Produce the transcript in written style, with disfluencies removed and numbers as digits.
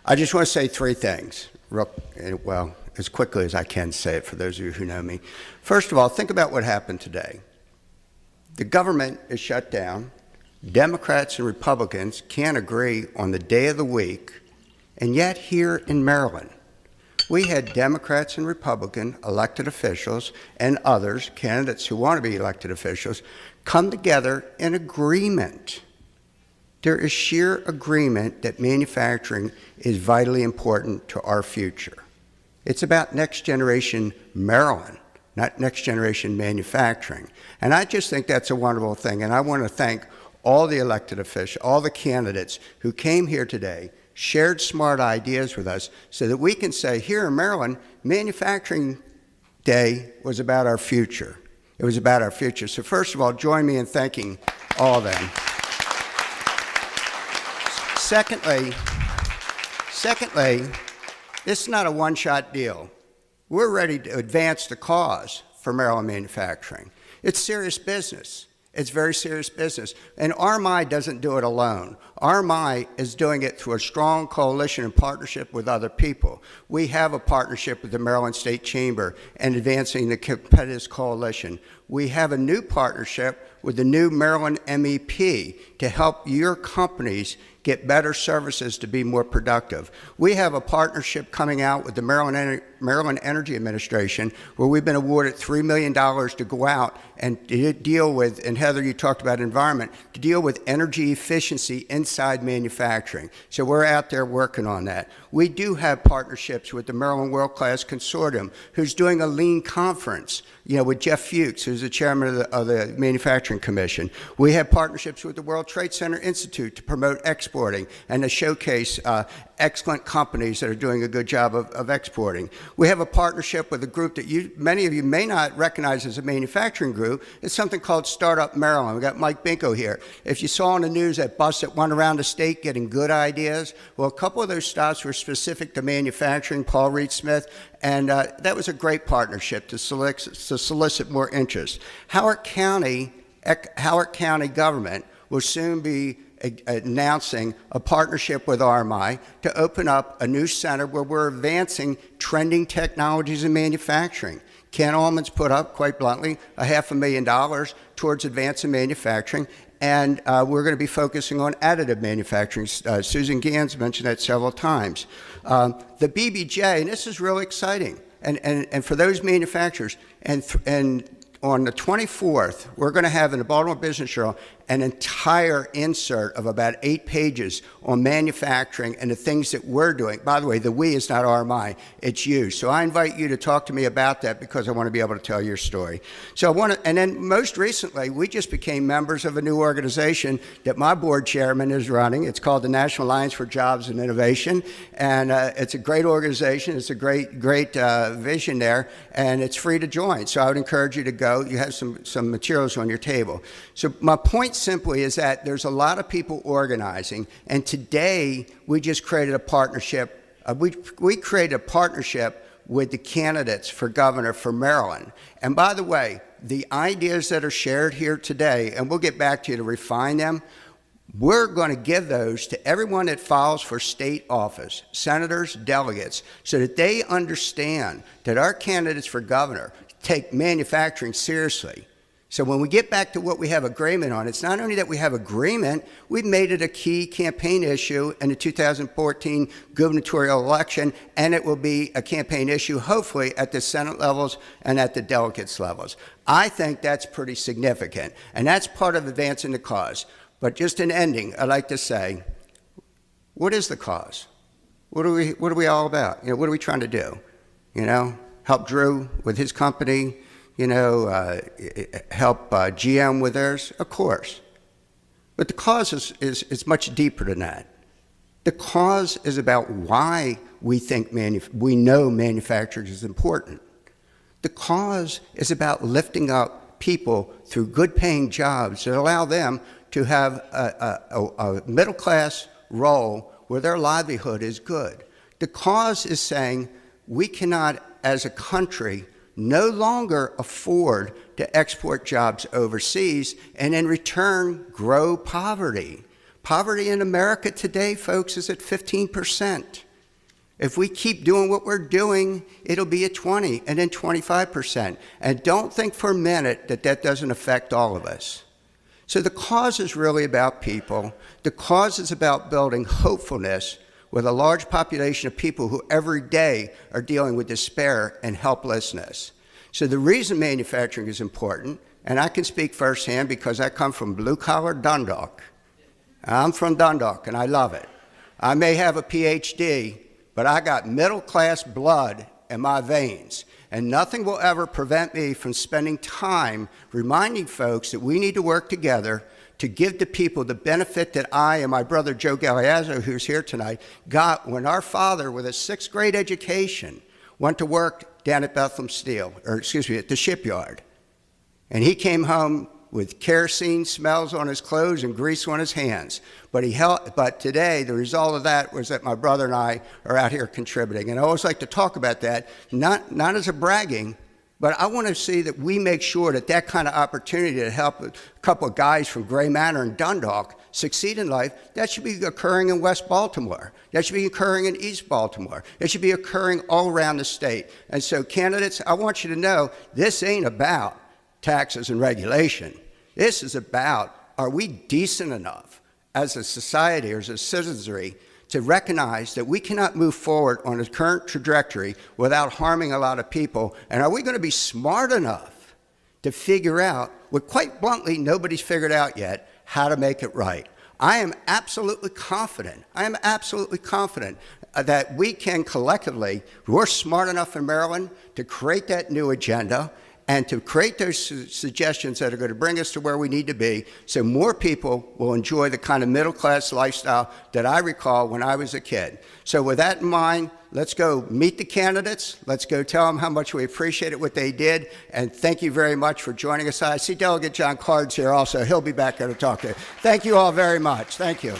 I just want to say three things, well, as quickly as I can say it for those of you who know me. First of all, think about what happened today. The government is shut down. Democrats and Republicans can't agree on the day of the week, and yet here in Maryland, we had Democrats and Republican elected officials and others, candidates who want to be elected officials, come together in agreement. There is sheer agreement that manufacturing is vitally important to our future. It's about next generation Maryland, not next generation manufacturing. And I just think that's a wonderful thing. And I want to thank all the elected officials, all the candidates who came here today, shared smart ideas with us so that we can say here in Maryland, Manufacturing Day was about our future. It was about our future. So first of all, join me in thanking all of them. Secondly, this is not a one-shot deal. We're ready to advance the cause for Maryland manufacturing. It's serious business. It's very serious business. And RMI doesn't do it alone. RMI is doing it through a strong coalition and partnership with other people. We have a partnership with the Maryland State Chamber and advancing the Competitors Coalition. We have a new partnership with the new Maryland MEP to help your companies get better services to be more productive. We have a partnership coming out with the Maryland Energy Administration where we've been awarded $3 million to go out and deal with, and Heather, you talked about environment, to deal with energy efficiency inside manufacturing. So we're out there working on that. We do have partnerships with the Maryland World Class Consortium, who's doing a lean conference, with Jeff Fuchs, who's the chairman of the Manufacturing Commission. We have partnerships with the World Trade Center Institute to promote exporting and to showcase excellent companies that are doing a good job of exporting. We have a partnership with a group that many of you may not recognize as a manufacturing group. It's something called Startup Maryland. We've got Mike Binko here. If you saw on the news that bus that went around the state getting good ideas, well, a couple of those stops were specific to manufacturing, Paul Reed Smith, and that was a great partnership to solicit more interest. Howard County government will soon be announcing a partnership with RMI to open up a new center where we're advancing trending technologies in manufacturing. Ken Allman's put up, quite bluntly, $500,000 towards advancing manufacturing, and we're going to be focusing on additive manufacturing. Susan Gans mentioned that several times. The BBJ, and this is really exciting, and for those manufacturers, and on the 24th, we're going to have in the Baltimore Business Journal an entire insert of about 8 pages on manufacturing and the things that we're doing. By the way, the we is not RMI, it's you. So I invite you to talk to me about that because I want to be able to tell your story. So and then most recently, we just became members of a new organization that my board chairman is running. It's called the National Alliance for Jobs and Innovation. And it's a great organization. It's a great vision there, and it's free to join. So I would encourage you to go. You have some materials on your table. So my point simply is that there's a lot of people organizing, and today we just created a partnership. We created a partnership with the candidates for governor for Maryland. And by the way, the ideas that are shared here today, and we'll get back to you to refine them, we're going to give those to everyone that files for state office, senators, delegates, so that they understand that our candidates for governor take manufacturing seriously. So when we get back to what we have agreement on, it's not only that we have agreement, we've made it a key campaign issue in the 2014 gubernatorial election, and it will be a campaign issue, hopefully, at the Senate levels and at the delegates levels. I think that's pretty significant, and that's part of advancing the cause. But just in ending, I'd like to say, what is the cause? What are we all about? What are we trying to do? Help Drew with his company, help GM with theirs, of course. But the cause is much deeper than that. The cause is about why we think we know manufacturing is important. The cause is about lifting up people through good-paying jobs that allow them to have a middle-class role where their livelihood is good. The cause is saying we cannot, as a country, no longer afford to export jobs overseas and in return grow poverty. Poverty in America today, folks, is at 15%. If we keep doing what we're doing, it'll be at 20 and then 25%. And don't think for a minute that that doesn't affect all of us. So the cause is really about people. The cause is about building hopefulness with a large population of people who every day are dealing with despair and helplessness. So the reason manufacturing is important, and I can speak firsthand because I come from blue-collar Dundalk. I'm from Dundalk, and I love it. I may have a PhD, but I got middle-class blood in my veins, and nothing will ever prevent me from spending time reminding folks that we need to work together to give the people the benefit that I and my brother Joe Galiazzo, who's here tonight, got when our father, with a 6th grade education, went to work down at Bethlehem Steel, or excuse me, at the shipyard. And he came home with kerosene smells on his clothes and grease on his hands. But today, the result of that was that my brother and I are out here contributing. And I always like to talk about that, not as a bragging, but I want to see that we make sure that that kind of opportunity to help a couple of guys from Gray Manor and Dundalk succeed in life, that should be occurring in West Baltimore. That should be occurring in East Baltimore. It should be occurring all around the state. And so candidates, I want you to know, this ain't about taxes and regulation. This is about, are we decent enough as a society or as a citizenry to recognize that we cannot move forward on the current trajectory without harming a lot of people? And are we going to be smart enough to figure out what, quite bluntly, nobody's figured out yet, how to make it right? I am absolutely confident that we can collectively, we're smart enough in Maryland to create that new agenda and to create those suggestions that are going to bring us to where we need to be so more people will enjoy the kind of middle-class lifestyle that I recall when I was a kid. So with that in mind, let's go meet the candidates. Let's go tell them how much we appreciated what they did. And thank you very much for joining us. I see Delegate John Card's here also. He'll be back there to talk to you. Thank you all very much. Thank you.